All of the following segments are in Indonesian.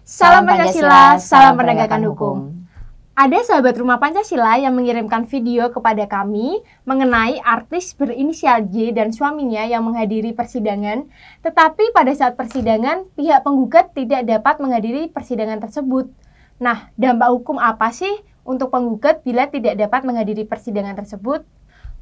Salam Pancasila, salam penegakan hukum. Ada sahabat Rumah Pancasila yang mengirimkan video kepada kami mengenai artis berinisial J dan suaminya yang menghadiri persidangan, tetapi pada saat persidangan pihak penggugat tidak dapat menghadiri persidangan tersebut. Nah, dampak hukum apa sih untuk penggugat bila tidak dapat menghadiri persidangan tersebut?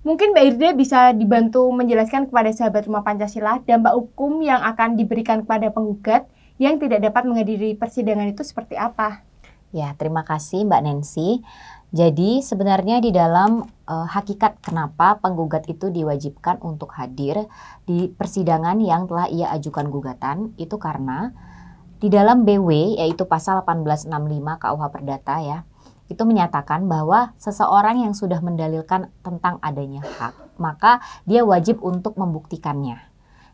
Mungkin Mbak Irda bisa dibantu menjelaskan kepada sahabat Rumah Pancasila dampak hukum yang akan diberikan kepada penggugat yang tidak dapat menghadiri persidangan itu seperti apa? Ya, terima kasih Mbak Nancy. Jadi sebenarnya di dalam hakikat kenapa penggugat itu diwajibkan untuk hadir di persidangan yang telah ia ajukan gugatan itu karena di dalam BW yaitu pasal 1865 KUH Perdata ya, itu menyatakan bahwa seseorang yang sudah mendalilkan tentang adanya hak, maka dia wajib untuk membuktikannya.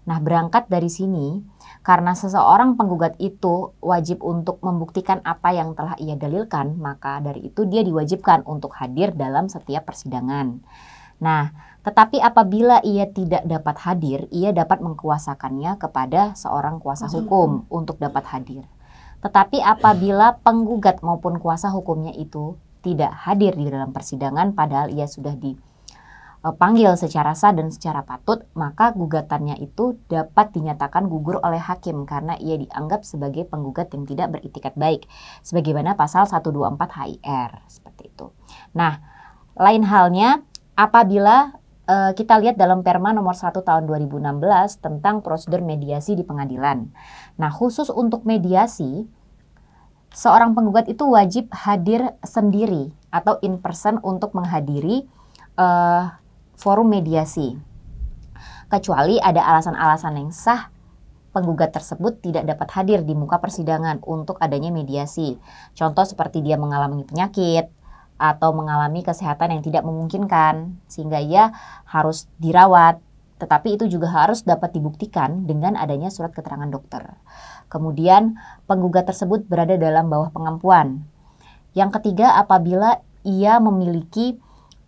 Nah, berangkat dari sini, karena seseorang penggugat itu wajib untuk membuktikan apa yang telah ia dalilkan, maka dari itu dia diwajibkan untuk hadir dalam setiap persidangan. Nah, tetapi apabila ia tidak dapat hadir, ia dapat mengkuasakannya kepada seorang kuasa hukum untuk dapat hadir. Tetapi apabila penggugat maupun kuasa hukumnya itu tidak hadir di dalam persidangan, padahal ia sudah dipanggil secara sah dan secara patut, maka gugatannya itu dapat dinyatakan gugur oleh hakim karena ia dianggap sebagai penggugat yang tidak beritikat baik, sebagaimana pasal 124 HIR, seperti itu. Nah, lain halnya apabila kita lihat dalam Perma nomor 1 tahun 2016 tentang prosedur mediasi di pengadilan. Nah, khusus untuk mediasi, seorang penggugat itu wajib hadir sendiri atau in person untuk menghadiri forum mediasi. Kecuali ada alasan-alasan yang sah, penggugat tersebut tidak dapat hadir di muka persidangan untuk adanya mediasi. Contoh seperti dia mengalami penyakit atau mengalami kesehatan yang tidak memungkinkan sehingga ia harus dirawat. Tetapi itu juga harus dapat dibuktikan dengan adanya surat keterangan dokter. Kemudian penggugat tersebut berada dalam bawah pengampuan. Yang ketiga, apabila ia memiliki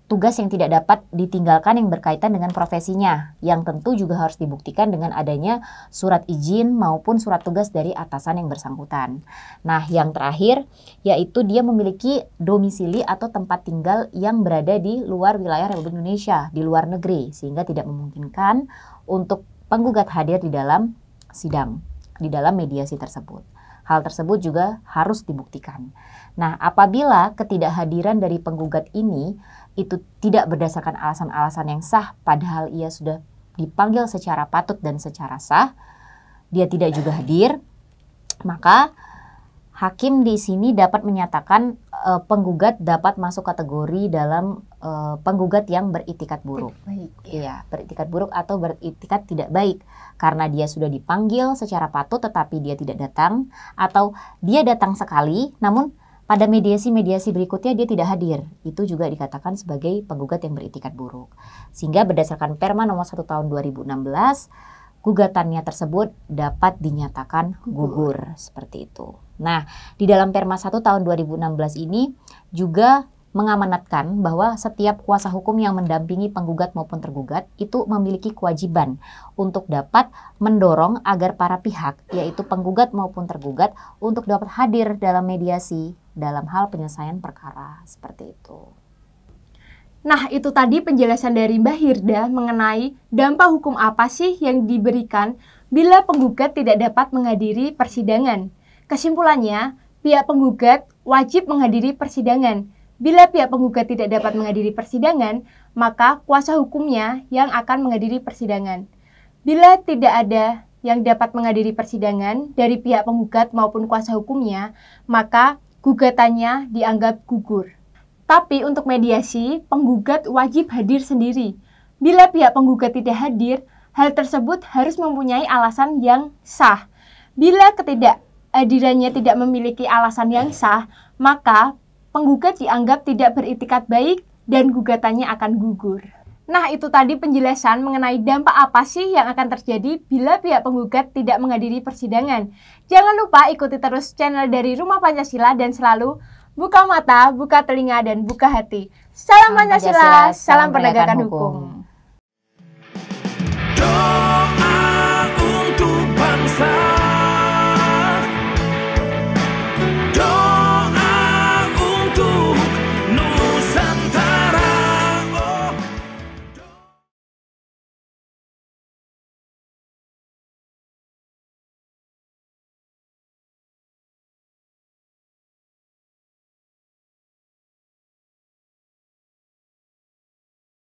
tugas yang tidak dapat ditinggalkan yang berkaitan dengan profesinya, yang tentu juga harus dibuktikan dengan adanya surat izin maupun surat tugas dari atasan yang bersangkutan. Nah, yang terakhir yaitu dia memiliki domisili atau tempat tinggal yang berada di luar wilayah Republik Indonesia, di luar negeri, sehingga tidak memungkinkan untuk penggugat hadir di dalam sidang, di dalam mediasi tersebut. Hal tersebut juga harus dibuktikan. Nah, apabila ketidakhadiran dari penggugat ini itu tidak berdasarkan alasan-alasan yang sah, padahal ia sudah dipanggil secara patut dan secara sah, dia tidak juga hadir, maka hakim di sini dapat menyatakan penggugat dapat masuk kategori dalam penggugat yang beritikat buruk. Iya, beritikat buruk atau beritikat tidak baik karena dia sudah dipanggil secara patut tetapi dia tidak datang, atau dia datang sekali namun pada mediasi-mediasi berikutnya dia tidak hadir. Itu juga dikatakan sebagai penggugat yang beritikat buruk. Sehingga berdasarkan Perma nomor 1 tahun 2016, gugatannya tersebut dapat dinyatakan gugur. Seperti itu. Nah, di dalam Perma 1 tahun 2016 ini juga mengamanatkan bahwa setiap kuasa hukum yang mendampingi penggugat maupun tergugat itu memiliki kewajiban untuk dapat mendorong agar para pihak, yaitu penggugat maupun tergugat, untuk dapat hadir dalam mediasi dalam hal penyelesaian perkara, seperti itu. Nah, itu tadi penjelasan dari Mbak Hirda mengenai dampak hukum apa sih yang diberikan bila penggugat tidak dapat menghadiri persidangan. Kesimpulannya, pihak penggugat wajib menghadiri persidangan. Bila pihak penggugat tidak dapat menghadiri persidangan, maka kuasa hukumnya yang akan menghadiri persidangan. Bila tidak ada yang dapat menghadiri persidangan dari pihak penggugat maupun kuasa hukumnya, maka gugatannya dianggap gugur. Tapi untuk mediasi, penggugat wajib hadir sendiri. Bila pihak penggugat tidak hadir, hal tersebut harus mempunyai alasan yang sah. Bila ketidakhadirannya tidak memiliki alasan yang sah, maka penggugat dianggap tidak beritikat baik dan gugatannya akan gugur. Nah, itu tadi penjelasan mengenai dampak apa sih yang akan terjadi bila pihak penggugat tidak menghadiri persidangan. Jangan lupa ikuti terus channel dari Rumah Pancasila dan selalu buka mata, buka telinga, dan buka hati. Salam Pancasila, salam penegakan hukum.